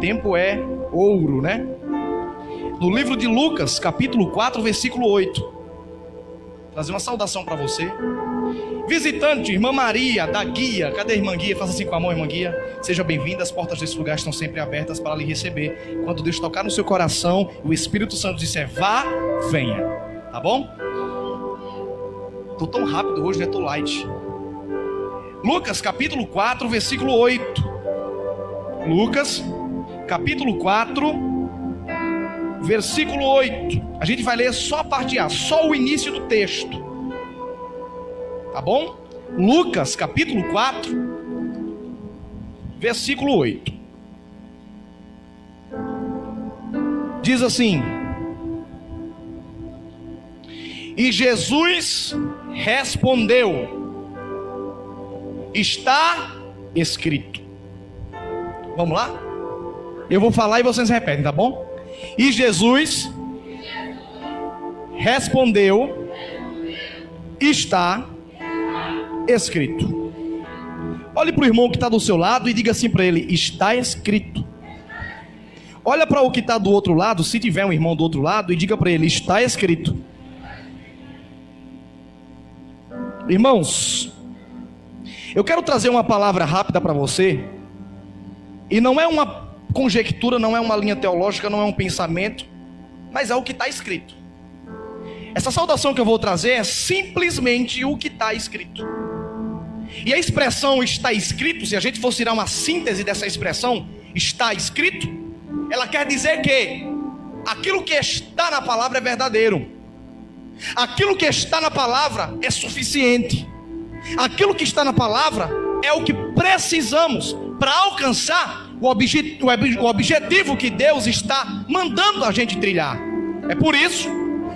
Tempo é ouro, né? No livro de Lucas, capítulo 4, versículo 8. Vou trazer uma saudação para você. Visitante, irmã Maria, da Guia. Cadê a irmã Guia? Faça assim com a mão, irmã Guia. Seja bem-vinda, as portas desse lugar estão sempre abertas para lhe receber. Quando Deus tocar no seu coração, o Espírito Santo disser, vá, venha. Tá bom? Tô tão rápido hoje, né? Tô light. Lucas, capítulo 4, versículo 8. Lucas, capítulo 4, versículo 8. A gente vai ler só a parte A, só o início do texto. Tá bom? Lucas, capítulo 4, versículo 8. Diz assim: E Jesus respondeu: está escrito. Vamos lá? Eu vou falar e vocês repetem, tá bom? E Jesus respondeu: está escrito. Olhe para o irmão que está do seu lado e diga assim para ele: está escrito. Olha para o que está do outro lado, se tiver um irmão do outro lado, e diga para ele: está escrito. Irmãos, eu quero trazer uma palavra rápida para você, e não é uma conjectura, não é uma linha teológica, não é um pensamento, mas é o que está escrito. Essa saudação que eu vou trazer é simplesmente o que está escrito. E a expressão está escrito, se a gente fosse tirar uma síntese dessa expressão, está escrito, ela quer dizer que aquilo que está na palavra é verdadeiro. Aquilo que está na palavra é suficiente. Aquilo que está na palavra é o que precisamos para alcançar o objetivo que Deus está mandando a gente trilhar. É por isso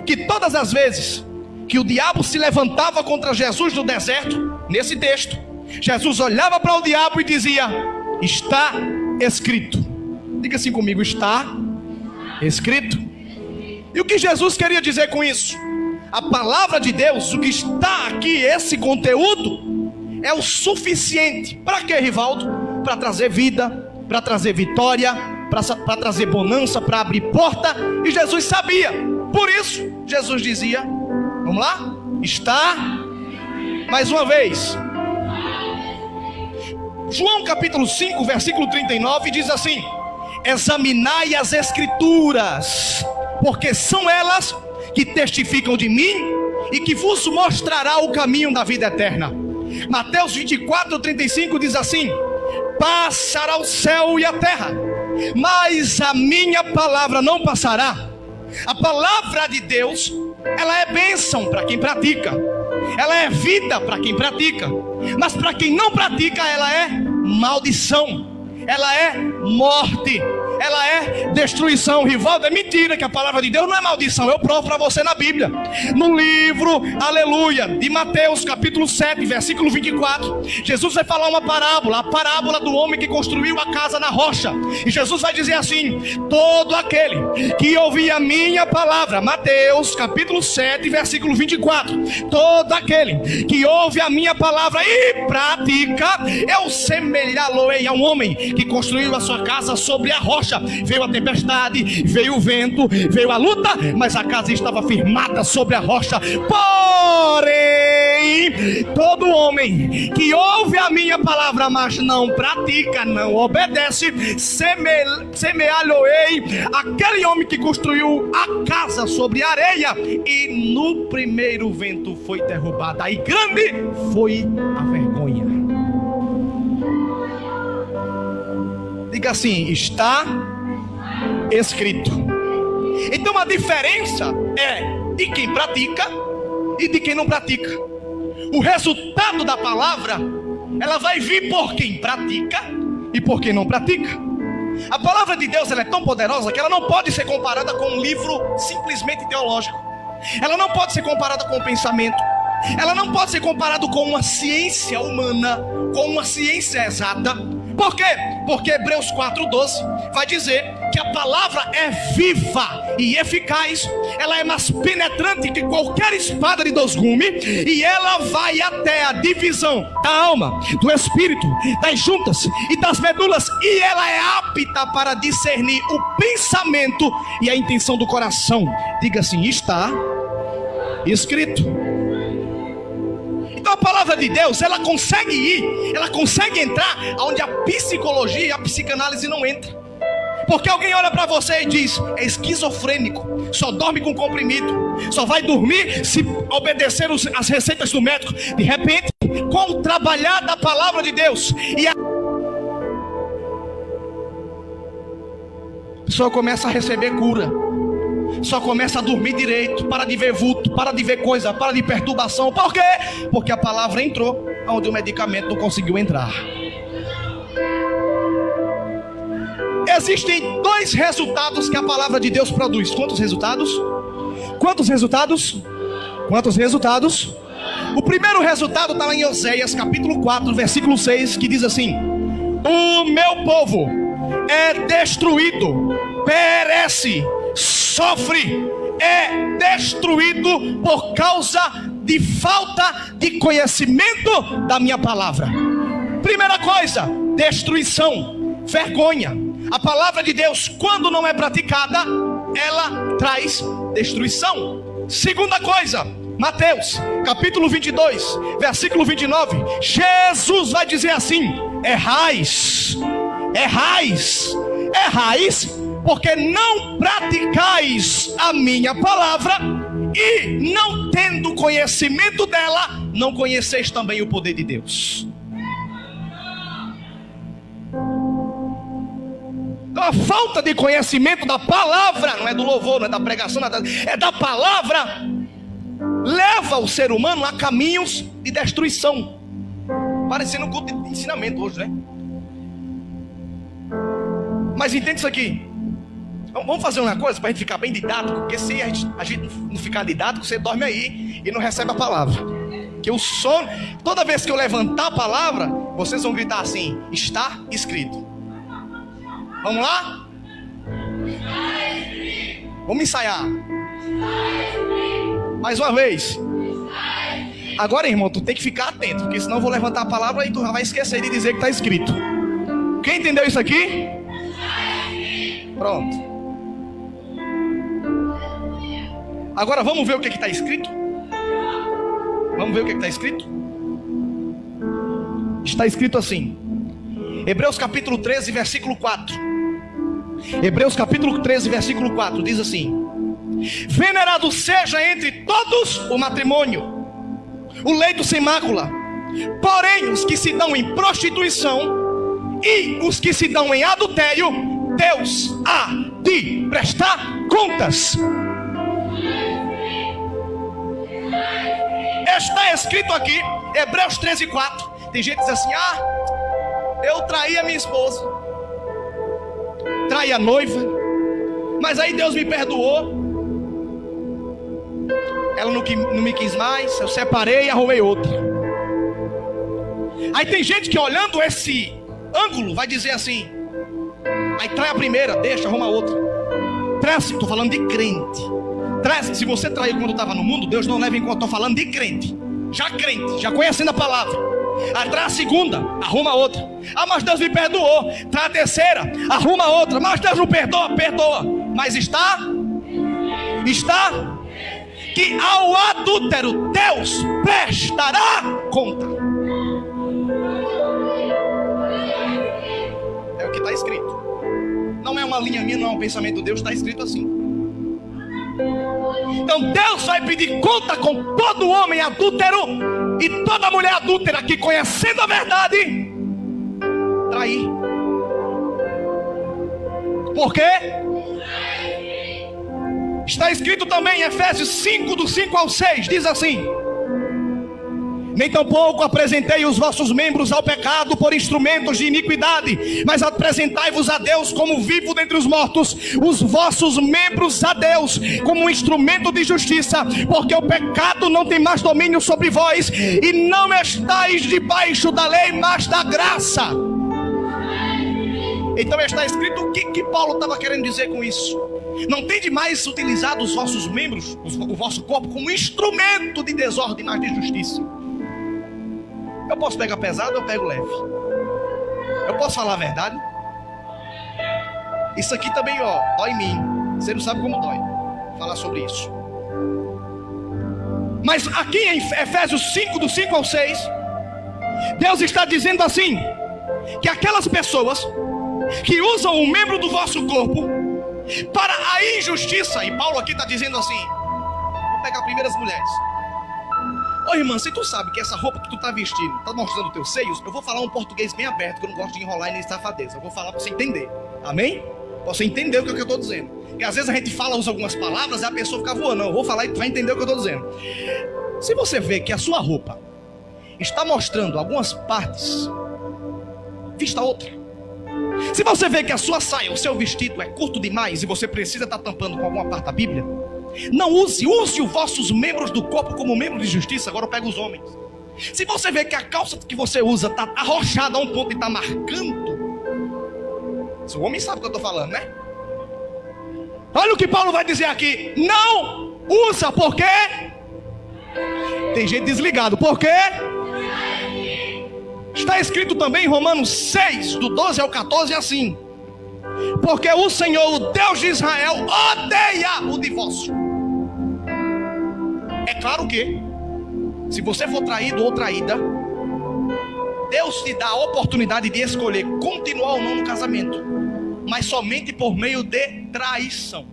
que todas as vezes que o diabo se levantava contra Jesus no deserto, nesse texto, Jesus olhava para o diabo e dizia: está escrito. Diga assim comigo: está escrito. E o que Jesus queria dizer com isso? A palavra de Deus, o que está aqui, esse conteúdo, é o suficiente. Para quê, Rivaldo? Para trazer vida, para trazer vitória, para trazer bonança, para abrir porta. E Jesus sabia. Por isso, Jesus dizia, vamos lá? Está. Mais uma vez. João capítulo 5, versículo 39 diz assim: examinai as escrituras, porque são elas que testificam de mim e que vos mostrará o caminho da vida eterna. Mateus 24, 35 diz assim: passará o céu e a terra, mas a minha palavra não passará. A palavra de Deus, ela é bênção para quem pratica, ela é vida para quem pratica, mas para quem não pratica, ela é maldição, ela é morte, ela é destruição. Rivaldo, é mentira que a palavra de Deus não é maldição. Eu provo para você na Bíblia, no livro, aleluia, de Mateus capítulo 7, versículo 24. Jesus vai falar uma parábola, a parábola do homem que construiu a casa na rocha. E Jesus vai dizer assim: todo aquele que ouvir a minha palavra, Mateus capítulo 7, versículo 24, todo aquele que ouve a minha palavra e pratica, eu semelhá-lo-ei a um homem que construiu a sua casa sobre a rocha. Veio a tempestade, veio o vento, veio a luta, mas a casa estava firmada sobre a rocha. Porém, todo homem que ouve a minha palavra, mas não pratica, não obedece, semeá-lo-ei aquele homem que construiu a casa sobre a areia, e no primeiro vento foi derrubada, e grande foi a vergonha. Diga assim: está escrito. Então a diferença é de quem pratica e de quem não pratica. O resultado da palavra, ela vai vir por quem pratica e por quem não pratica. A palavra de Deus, ela é tão poderosa que ela não pode ser comparada com um livro simplesmente teológico. Ela não pode ser comparada com um pensamento. Ela não pode ser comparada com uma ciência humana, com uma ciência exata. Por quê? Porque Hebreus 4:12 vai dizer que a palavra é viva e eficaz. Ela é mais penetrante que qualquer espada de dois gumes, e ela vai até a divisão da alma, do espírito, das juntas e das medulas, e ela é apta para discernir o pensamento e a intenção do coração. Diga assim: está escrito. Então a palavra de Deus, ela consegue ir, ela consegue entrar onde a psicologia e a psicanálise não entram. Porque alguém olha para você e diz: é esquizofrênico, só dorme com comprimido, só vai dormir se obedecer as receitas do médico. De repente, com o trabalhar da palavra de Deus, e a pessoa começa a receber cura, só começa a dormir direito, para de ver vulto, para de ver coisa, para de perturbação. Por quê? Porque a palavra entrou onde o medicamento não conseguiu entrar. Existem dois resultados que a palavra de Deus produz. Quantos resultados? Quantos resultados? Quantos resultados? O primeiro resultado está lá em Oséias capítulo 4, versículo 6, que diz assim: o meu povo é destruído, perece, sofre, é destruído por causa de falta de conhecimento da minha palavra. Primeira coisa, destruição, vergonha. A palavra de Deus, quando não é praticada, ela traz destruição. Segunda coisa, Mateus capítulo 22, versículo 29, Jesus vai dizer assim: errais, errais, errais, porque não praticais a minha palavra, e não tendo conhecimento dela, não conheceis também o poder de Deus. Então a falta de conhecimento da palavra, não é do louvor, não é da pregação, é da palavra, leva o ser humano a caminhos de destruição. Parecendo um culto de ensinamento hoje, né? Mas entende isso aqui. Vamos fazer uma coisa para a gente ficar bem didático, porque se a gente não ficar didático, você dorme aí e não recebe a palavra. Que o sono, toda vez que eu levantar a palavra, vocês vão gritar assim: está escrito. Vamos lá? Vamos ensaiar. Mais uma vez. Agora, irmão, tu tem que ficar atento, porque senão eu vou levantar a palavra e tu já vai esquecer de dizer que está escrito. Quem entendeu isso aqui? Pronto. Agora vamos ver o que está escrito? Vamos ver o que está escrito? Está escrito assim, Hebreus capítulo 13, versículo 4. Hebreus capítulo 13, versículo 4 diz assim: venerado seja entre todos o matrimônio, o leito sem mácula. Porém os que se dão em prostituição e os que se dão em adultério, Deus há de prestar contas. Está escrito aqui, Hebreus 13, 4. Tem gente que diz assim: eu traí a minha esposa, traí a noiva, mas aí Deus me perdoou, ela não me quis mais, eu separei e arrumei outra. Aí tem gente que, olhando esse ângulo, vai dizer assim: aí trai a primeira, deixa, arruma outra. Trai assim, estou falando de crente. Trai, se você traiu quando estava no mundo, Deus não leva em conta. Estou falando de crente, já conhecendo a palavra. Aí trai a segunda, arruma outra. Mas Deus me perdoou. Trai a terceira, arruma outra. Mas Deus não perdoa, perdoa. Mas está que ao adúltero Deus prestará conta. É o que está escrito. Não é uma linha minha, não é um pensamento de Deus, está escrito assim. Então Deus vai pedir conta com todo homem adúltero e toda mulher adúltera que, conhecendo a verdade, trair. Por quê? Está escrito também em Efésios 5, do 5 ao 6, diz assim: nem tampouco apresentei os vossos membros ao pecado por instrumentos de iniquidade, mas apresentai-vos a Deus como vivo dentre os mortos, os vossos membros a Deus como um instrumento de justiça, porque o pecado não tem mais domínio sobre vós, e não estáis debaixo da lei, mas da graça. Então está escrito o que Paulo estava querendo dizer com isso. Não tem de mais utilizado os vossos membros, o vosso corpo, como instrumento de desordem, mas de justiça. Eu posso pegar pesado, eu pego leve. Eu posso falar a verdade. Isso aqui também, ó, dói em mim. Você não sabe como dói falar sobre isso. Mas aqui em Efésios 5, do 5 ao 6, Deus está dizendo assim, que aquelas pessoas que usam um membro do vosso corpo para a injustiça, e Paulo aqui está dizendo assim, vou pegar primeiro as mulheres. Ô irmã, se tu sabe que essa roupa que tu está vestindo está mostrando teus seios, eu vou falar um português bem aberto, que eu não gosto de enrolar e nem safadeza. Eu vou falar para você entender, amém? Para você entender o que eu estou dizendo. E às vezes a gente usa algumas palavras e a pessoa fica voando. Não, eu vou falar e tu vai entender o que eu estou dizendo. Se você vê que a sua roupa está mostrando algumas partes, vista outra. Se você vê que a sua saia, o seu vestido é curto demais e você precisa estar tampando com alguma parte da Bíblia, não use os vossos membros do corpo como membro de justiça. Agora eu pego os homens. Se você vê que a calça que você usa está arrochada a um ponto e está marcando, o homem sabe o que eu estou falando, né? Olha o que Paulo vai dizer aqui. Não usa, por quê? Tem gente desligado, por quê? Está escrito também em Romanos 6, do 12 ao 14, assim: porque o Senhor, o Deus de Israel, odeia o divórcio. É claro que, se você for traído ou traída, Deus te dá a oportunidade de escolher continuar ou não no casamento, mas somente por meio de traição.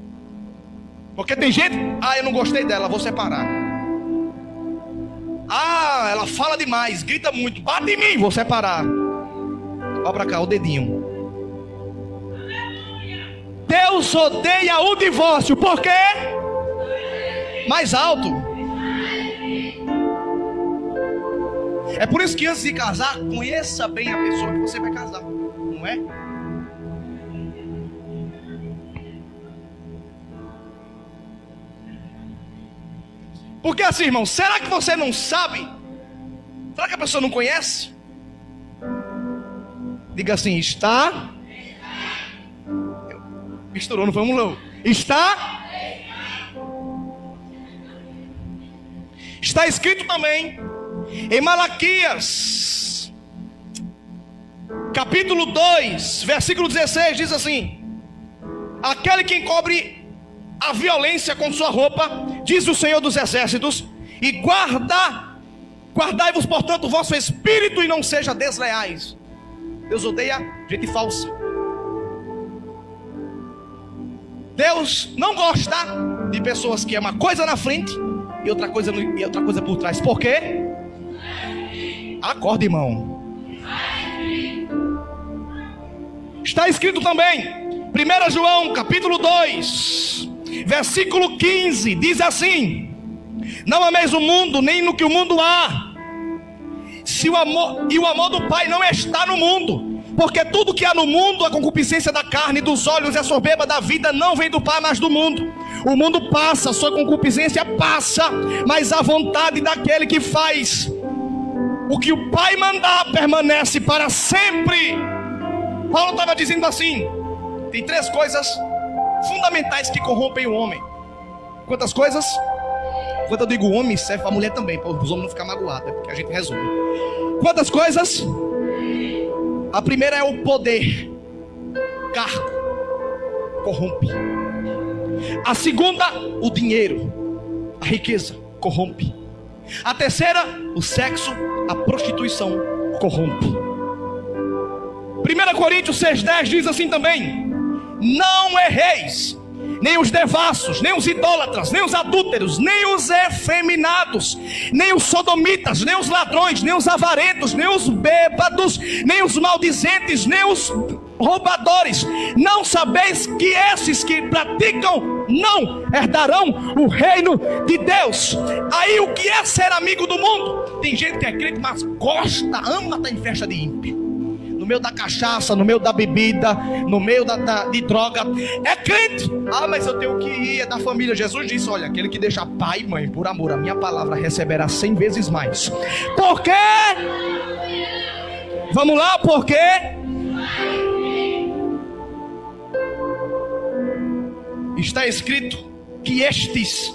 Porque tem gente, eu não gostei dela, vou separar. Ela fala demais, grita muito, bate em mim, vou separar. Olha pra cá, o dedinho. Deus odeia o divórcio, por quê? Mais alto. É por isso que antes de casar, conheça bem a pessoa que você vai casar, não é? Porque assim, irmão, será que você não sabe? Será que a pessoa não conhece? Diga assim, está? Misturou, não foi um louco. Está? Está escrito também em Malaquias, capítulo 2, versículo 16, diz assim: aquele que encobre a violência com sua roupa, diz o Senhor dos Exércitos, e guardai-vos, portanto, o vosso espírito, e não seja desleais. Deus odeia gente falsa. Deus não gosta de pessoas que é uma coisa na frente e outra coisa por trás. Por quê? Acorda, irmão. Está escrito também 1 João capítulo 2, versículo 15, diz assim: não ameis o mundo, nem no que o mundo há. O amor do Pai não está no mundo. Porque tudo que há no mundo, a concupiscência da carne, dos olhos e a soberba da vida, não vem do Pai, mas do mundo. O mundo passa, sua concupiscência passa, mas a vontade daquele que faz o que o Pai mandar permanece para sempre. Paulo estava dizendo assim: tem 3 coisas fundamentais que corrompem o homem. Quantas coisas? Quando eu digo homem, serve para a mulher também, para os homens não ficarem magoados, é porque a gente resolve. Quantas coisas? A primeira é o poder. Cargo corrompe. A segunda, o dinheiro, a riqueza corrompe. A terceira, o sexo, a prostituição corrompe. 1 Coríntios 6,10 diz assim também: não erreis, nem os devassos, nem os idólatras, nem os adúlteros, nem os efeminados, nem os sodomitas, nem os ladrões, nem os avarentos, nem os bêbados, nem os maldizentes, nem os roubadores. Não sabeis que esses que praticam não herdarão o reino de Deus? Aí o que é ser amigo do mundo? Tem gente que é crente, mas gosta, ama estar em festa de ímpio, no meio da cachaça, no meio da bebida, no meio de droga. É crente. Mas eu tenho que ir, é da família. Jesus disse: olha, aquele que deixa pai e mãe por amor à minha palavra receberá 100 vezes mais. Por quê? Vamos lá, por quê? está escrito que estes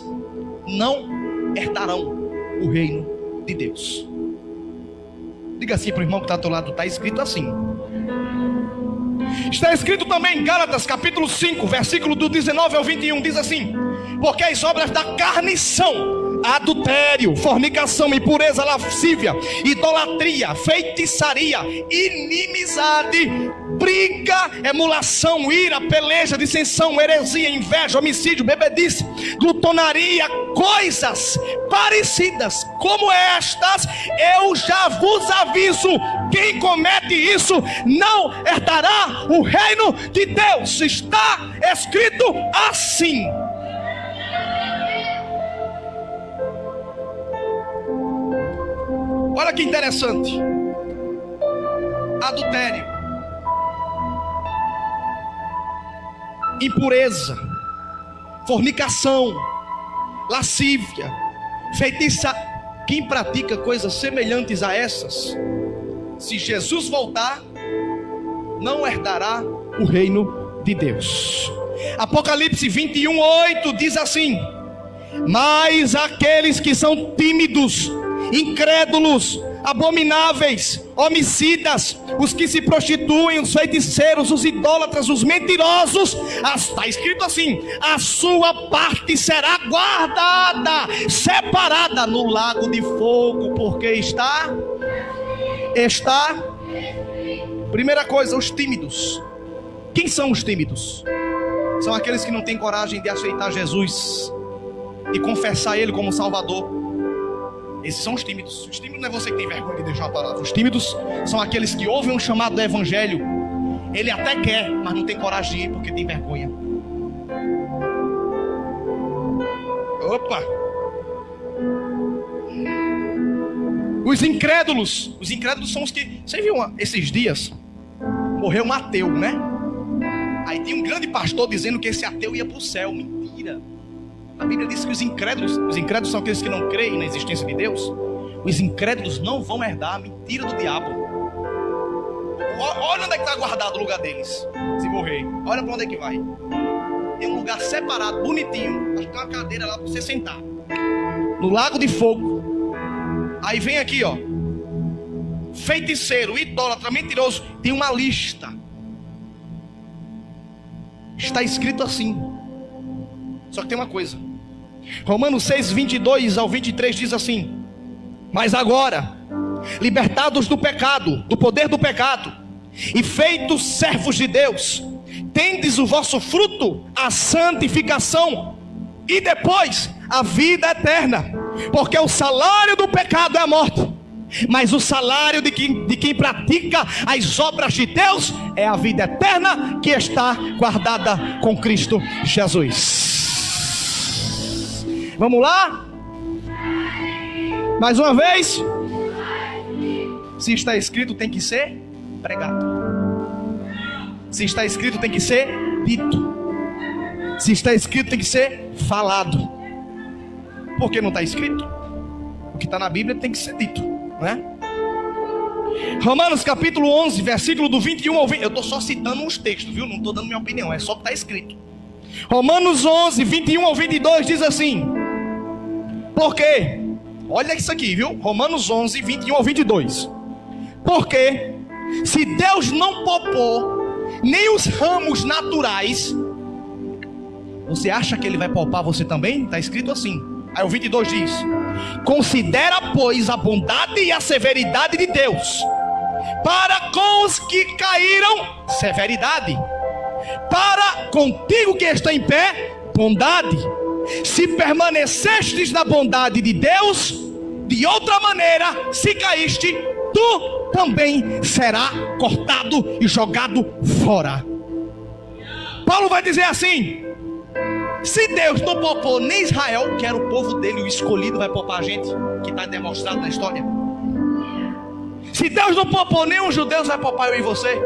não herdarão o reino de Deus. Diga assim para o irmão que está ao teu lado: está escrito assim. Está escrito também em Gálatas capítulo 5, versículo do 19 ao 21, diz assim: porque as obras da carne são adultério, fornicação, impureza, lascívia, idolatria, feitiçaria, inimizade, briga, emulação, ira, peleja, dissensão, heresia, inveja, homicídio, bebedice, glutonaria, coisas parecidas como estas. Eu já vos aviso: quem comete isso não herdará o reino de Deus. Está escrito assim. Olha que interessante. Adultério, impureza, fornicação, lascívia, feitiça. Quem pratica coisas semelhantes a essas, se Jesus voltar, não herdará o reino de Deus. Apocalipse 21:8 diz assim: mas aqueles que são tímidos, incrédulos, abomináveis, homicidas, os que se prostituem, os feiticeiros, os idólatras, os mentirosos, está escrito assim: a sua parte será guardada, separada no lago de fogo, porque está. Primeira coisa, os tímidos. Quem são os tímidos? São aqueles que não têm coragem de aceitar Jesus e confessar Ele como Salvador. Esses são os tímidos. Os tímidos não é você que tem vergonha de deixar a palavra. Os tímidos são aqueles que ouvem um chamado do Evangelho. Ele até quer, mas não tem coragem de ir porque tem vergonha. Opa! Os incrédulos são os que... Você viu esses dias? Morreu um ateu, né? Aí tem um grande pastor dizendo que esse ateu ia para o céu. Mentira! A Bíblia diz que os incrédulos são aqueles que não creem na existência de Deus. Os incrédulos não vão herdar. A mentira do diabo. Olha onde é que está guardado o lugar deles, se morrer. Olha para onde é que vai. Tem um lugar separado, bonitinho. Acho que tem uma cadeira lá para você sentar. No lago de fogo. Aí vem aqui, ó: feiticeiro, idólatra, mentiroso. Tem uma lista. Está escrito assim. Só que tem uma coisa. Romanos 6, 22 ao 23 diz assim: mas agora, libertados do pecado, do poder do pecado, e feitos servos de Deus, tendes o vosso fruto, a santificação, e depois a vida eterna. Porque o salário do pecado é a morte, mas o salário de quem pratica as obras de Deus é a vida eterna, que está guardada com Cristo Jesus. Vamos lá? Mais uma vez. Se está escrito, tem que ser pregado. Se está escrito, tem que ser dito. Se está escrito, tem que ser falado. Porque não está escrito? O que está na Bíblia tem que ser dito, né? Romanos capítulo 11, versículo do 21 ao 20. Eu estou só citando uns textos, viu? Não estou dando minha opinião, é só o que está escrito. Romanos 11, 21 ao 22 diz assim: porque, olha isso aqui, viu? Romanos 11, 21 ao 22. Porque se Deus não poupou nem os ramos naturais, você acha que Ele vai poupar você também? Está escrito assim. Aí o 22 diz: considera, pois, a bondade e a severidade de Deus para com os que caíram, severidade; para contigo que está em pé, bondade. Se permanecestes na bondade de Deus, de outra maneira, se caíste, tu também será cortado e jogado fora. Paulo vai dizer assim: se Deus não poupou nem Israel, que era o povo dele, o escolhido, vai poupar a gente, que está demonstrado na história. Se Deus não poupou nem os judeus, vai poupar eu e você.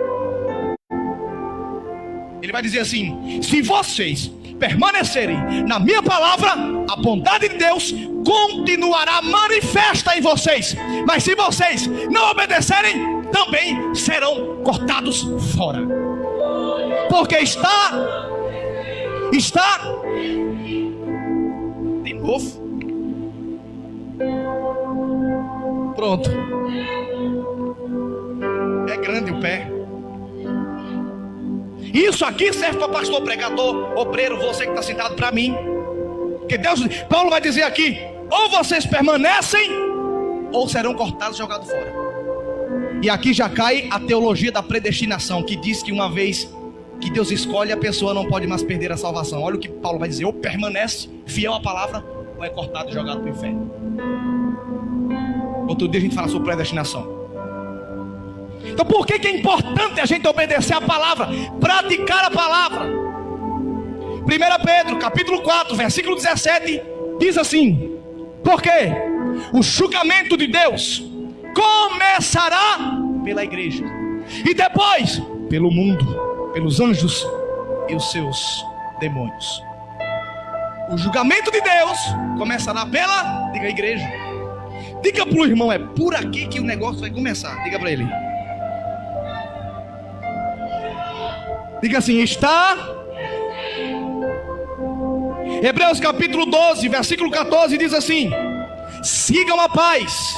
Ele vai dizer assim: se vocês permanecerem na minha palavra, a bondade de Deus continuará manifesta em vocês. Mas se vocês não obedecerem, também serão cortados fora. Porque está está de novo. Pronto. É grande o pé. Isso aqui serve para pastor, pregador, obreiro, você que está sentado, para mim. Porque Paulo vai dizer aqui: ou vocês permanecem, ou serão cortados e jogados fora. E aqui já cai a teologia da predestinação, que diz que uma vez que Deus escolhe, a pessoa não pode mais perder a salvação. Olha o que Paulo vai dizer: ou permanece fiel à palavra, ou é cortado e jogado para o inferno. Outro dia a gente fala sobre predestinação. Então por que é importante a gente obedecer a palavra, praticar a palavra? 1 Pedro capítulo 4 versículo 17 diz assim: porque o julgamento de Deus começará pela igreja, e depois pelo mundo, pelos anjos e os seus demônios. O julgamento de Deus começará pela, diga, igreja. Diga para o irmão: é por aqui que o negócio vai começar. Diga para ele. Diga assim: está. Hebreus capítulo 12 versículo 14 diz assim: sigam a paz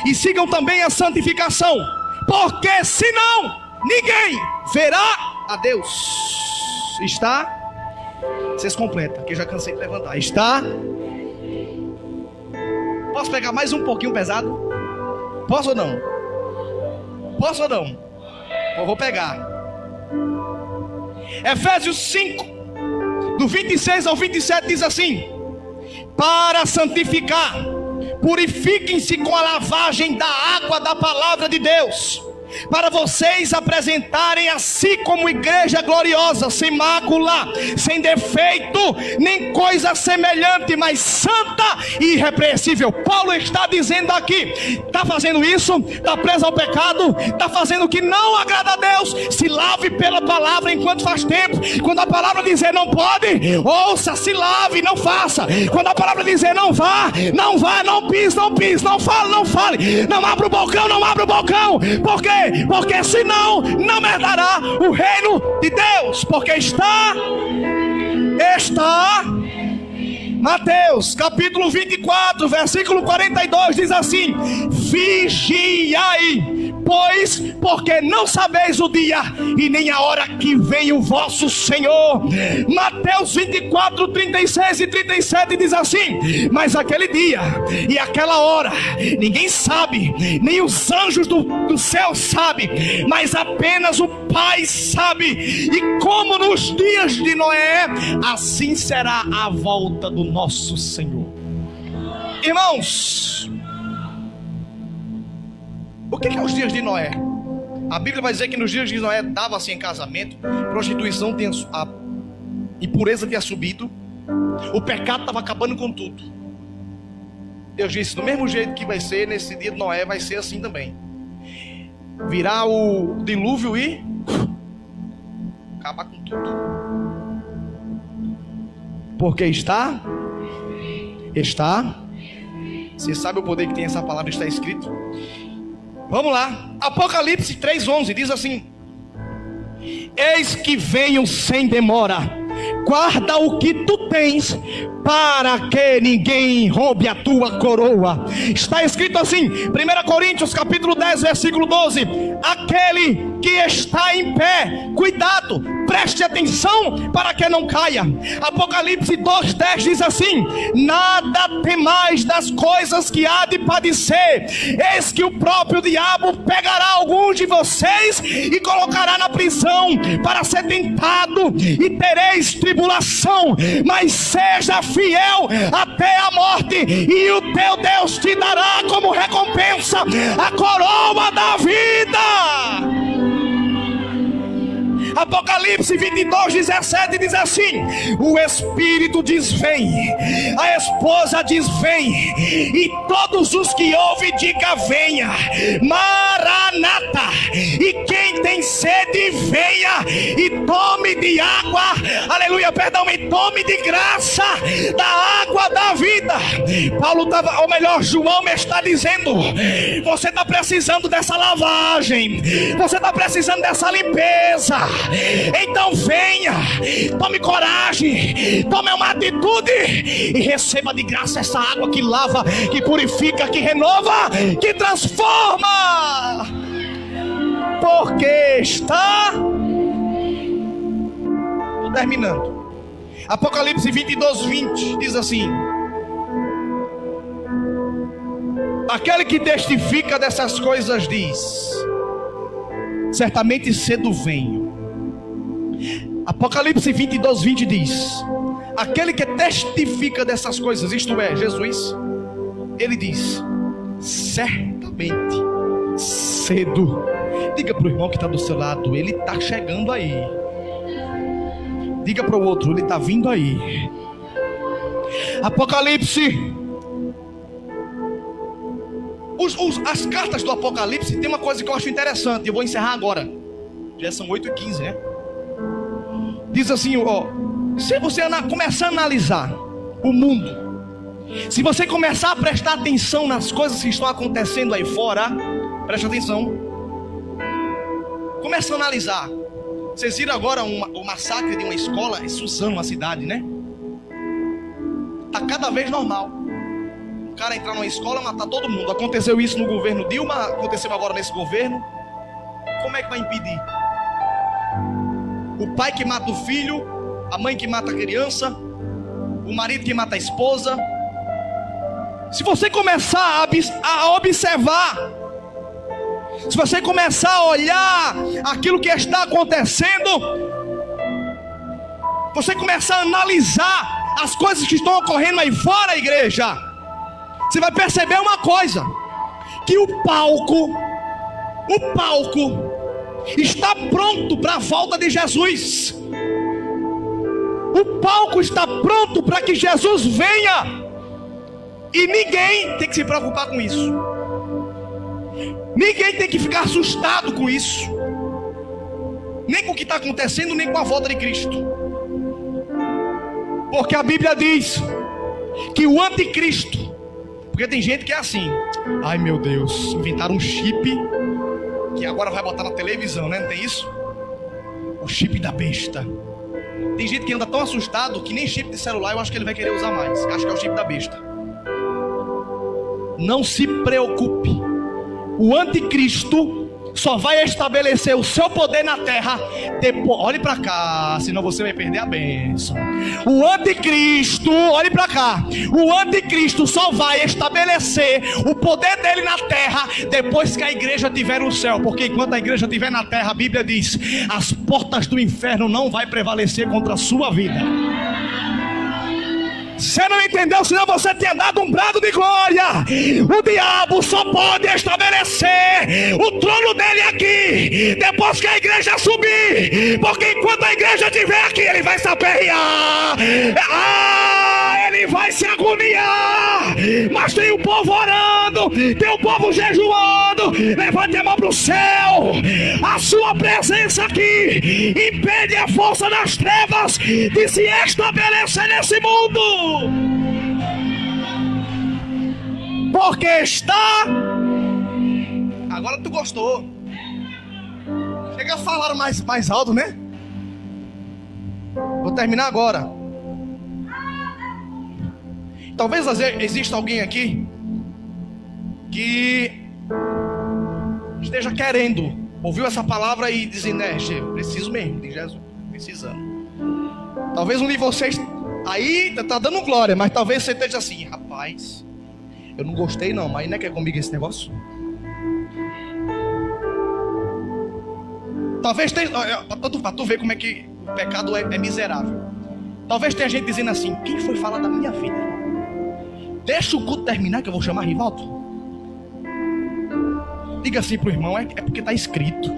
e sigam também a santificação, porque senão ninguém verá a Deus. Está. Vocês completam, que eu já cansei de levantar. Está. Posso pegar mais um pouquinho pesado? Posso ou não? Posso ou não? Eu vou pegar. Efésios 5, do 26 ao 27 diz assim: para santificar, purifiquem-se com a lavagem da água da palavra de Deus, para vocês apresentarem a si como igreja gloriosa, sem mácula, sem defeito, nem coisa semelhante, mas santa e irrepreensível. Paulo está dizendo aqui: está fazendo isso, está preso ao pecado, está fazendo o que não agrada a Deus, se lave pela palavra enquanto faz tempo. Quando a palavra dizer não pode, ouça, se lave, não faça. Quando a palavra dizer não vá, não vá, não pise, não pise, não fale, não fale, não abra o balcão, não abra o balcão. Por quê? Porque senão não herdará o reino de Deus. Porque está Mateus capítulo 24 versículo 42 diz assim: vigiai, pois, porque não sabeis o dia e nem a hora que vem o vosso Senhor. Mateus 24, 36 e 37 diz assim: mas aquele dia e aquela hora ninguém sabe, nem os anjos do céu sabem, mas apenas o Pai sabe. E como nos dias de Noé, assim será a volta do nosso Senhor. Irmãos, o que é os dias de Noé? A Bíblia vai dizer que nos dias de Noé dava-se em casamento, prostituição, a impureza tinha subido, o pecado estava acabando com tudo. Deus disse: do mesmo jeito que vai ser nesse dia de Noé, vai ser assim também. Virá o dilúvio e acabar com tudo. Porque está. Você sabe o poder que tem essa palavra, está escrito. Vamos lá, Apocalipse 3:11 diz assim: eis que venho sem demora, guarda o que tu tens, para que ninguém roube a tua coroa. Está escrito assim, 1 Coríntios capítulo 10 versículo 12: aquele que está em pé, cuidado, preste atenção para que não caia. Apocalipse 2:10 diz assim: nada temais das coisas que há de padecer, eis que o próprio diabo pegará alguns de vocês e colocará na prisão para ser tentado, e tereis tribulação, mas seja fiel até a morte, e o teu Deus te dará como recompensa a coroa da vida. Apocalipse 22:17 diz assim: o Espírito diz vem, a esposa diz vem, e todos os que ouvem diga venha, Maranata. E quem tem sede venha e tome de água, aleluia, perdão, e tome de graça da água da vida. Paulo estava, ou melhor, João me está dizendo: você está precisando dessa lavagem, você está precisando dessa limpeza. Então venha, tome coragem, tome uma atitude e receba de graça essa água que lava, que purifica, que renova, que transforma. Porque está... Estou terminando. Apocalipse 22:20 diz assim: aquele que testifica dessas coisas diz: certamente cedo venho. Apocalipse 22:20 diz: aquele que testifica dessas coisas, isto é, Jesus, ele diz: certamente cedo. Diga para o irmão que está do seu lado: ele está chegando aí. Diga para o outro: ele está vindo aí. Apocalipse. As cartas do Apocalipse tem uma coisa que eu acho interessante. Eu vou encerrar agora. Já são 8h15, né? Diz assim, ó: se você começar a analisar o mundo, se você começar a prestar atenção nas coisas que estão acontecendo aí fora, preste atenção. Começa a analisar. Vocês viram agora o massacre de uma escola em Suzano, uma cidade, né? Está cada vez normal. O cara entrar numa escola e matar todo mundo. Aconteceu isso no governo Dilma, aconteceu agora nesse governo. Como é que vai impedir? O pai que mata o filho, a mãe que mata a criança, o marido que mata a esposa. Se você começar a observar, se você começar a olhar aquilo que está acontecendo, você começar a analisar as coisas que estão ocorrendo aí fora, igreja, você vai perceber uma coisa: que o palco está pronto para a volta de Jesus. O palco está pronto para que Jesus venha. E ninguém tem que se preocupar com isso. Ninguém tem que ficar assustado com isso. Nem com o que está acontecendo, nem com a volta de Cristo. Porque a Bíblia diz que o anticristo... Porque tem gente que é assim: ai meu Deus, inventaram um chip que agora vai botar na televisão, né? Não tem isso? O chip da besta. Tem gente que anda tão assustado que nem chip de celular eu acho que ele vai querer usar mais. Acho que é o chip da besta. Não se preocupe. O anticristo só vai estabelecer o seu poder na terra depois. Olhe para cá, senão você vai perder a bênção. O anticristo, olhe para cá. O anticristo só vai estabelecer o poder dele na terra depois que a igreja estiver no céu. Porque enquanto a igreja estiver na terra, a Bíblia diz: as portas do inferno não vai prevalecer contra a sua vida. Você não entendeu? Senão você tinha dado um brado de glória. O diabo só pode estabelecer o trono dele aqui depois que a igreja subir. Porque enquanto a igreja estiver aqui, ele vai se aperrear. Ele vai se agoniar. Mas tem o povo orando, tem o povo jejuando. Levante a mão para o céu. A sua presença aqui impede a força das trevas de se estabelecer nesse mundo. Porque está... Agora tu gostou. Chega a falar mais alto, né? Vou terminar agora. Talvez exista alguém aqui que esteja querendo, ouviu essa palavra e dizendo: preciso mesmo de Jesus, precisando. Talvez um de vocês aí tá dando glória, mas talvez você esteja assim: rapaz, eu não gostei não, mas não é que é comigo esse negócio? Talvez tenha, para tu ver como é que o pecado é miserável. Talvez tenha gente dizendo assim: quem foi falar da minha vida? Deixa o culto terminar que eu vou chamar Rivaldo. Diga assim pro irmão: é porque está escrito.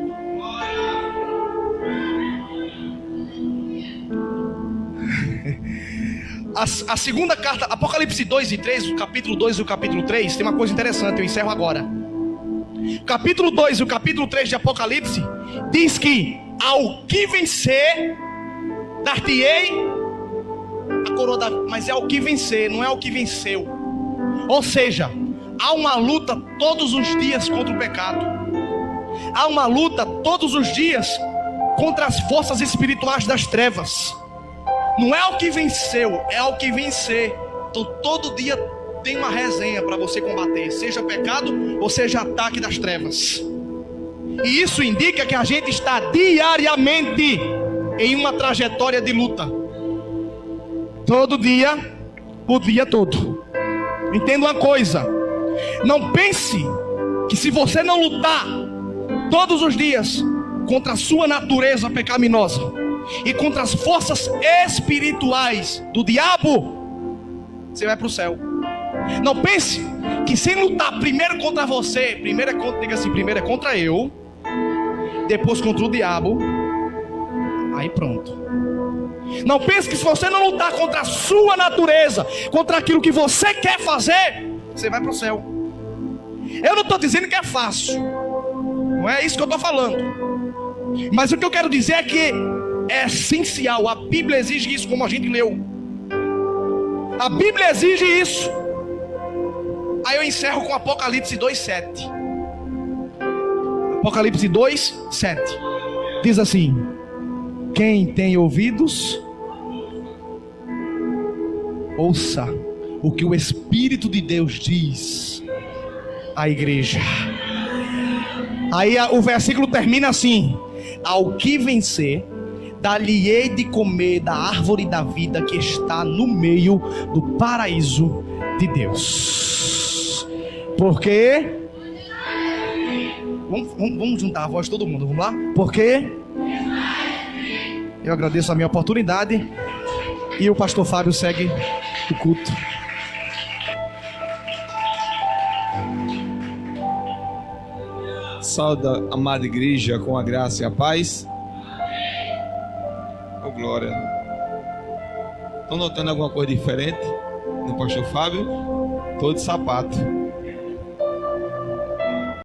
A segunda carta, Apocalipse 2 e 3, o capítulo 2 e o capítulo 3, tem uma coisa interessante, eu encerro agora. O capítulo 2 e o capítulo 3 de Apocalipse diz que ao que vencer, dar-te-ei a coroa mas é ao que vencer, não é ao que venceu. Ou seja, há uma luta todos os dias contra o pecado. Há uma luta todos os dias contra as forças espirituais das trevas. Não é o que venceu, é o que vencer. Então todo dia tem uma resenha para você combater, seja pecado ou seja ataque das trevas. E isso indica que a gente está diariamente em uma trajetória de luta. Todo dia, o dia todo. Entenda uma coisa: não pense que se você não lutar todos os dias contra a sua natureza pecaminosa e contra as forças espirituais do diabo, você vai para o céu. Não pense que sem lutar primeiro contra você, primeiro é contra eu, depois contra o diabo, aí pronto. Não pense que se você não lutar contra a sua natureza, contra aquilo que você quer fazer, você vai para o céu. Eu não estou dizendo que é fácil, não é isso que eu estou falando, mas o que eu quero dizer é que é essencial. A Bíblia exige isso, como a gente leu. A Bíblia exige isso. Aí eu encerro com Apocalipse 2:7. Apocalipse 2:7 diz assim: quem tem ouvidos, ouça o que o Espírito de Deus diz à igreja. Aí o versículo termina assim: ao que vencer, dar-lhe-ei de comer da árvore da vida que está no meio do paraíso de Deus. Porque vamos juntar a voz de todo mundo, vamos lá? Porque eu agradeço a minha oportunidade e o pastor Fábio segue o culto. Sauda, amada igreja, com a graça e a paz. Oh, glória. Estão notando alguma coisa diferente no pastor Fábio? Todo de sapato.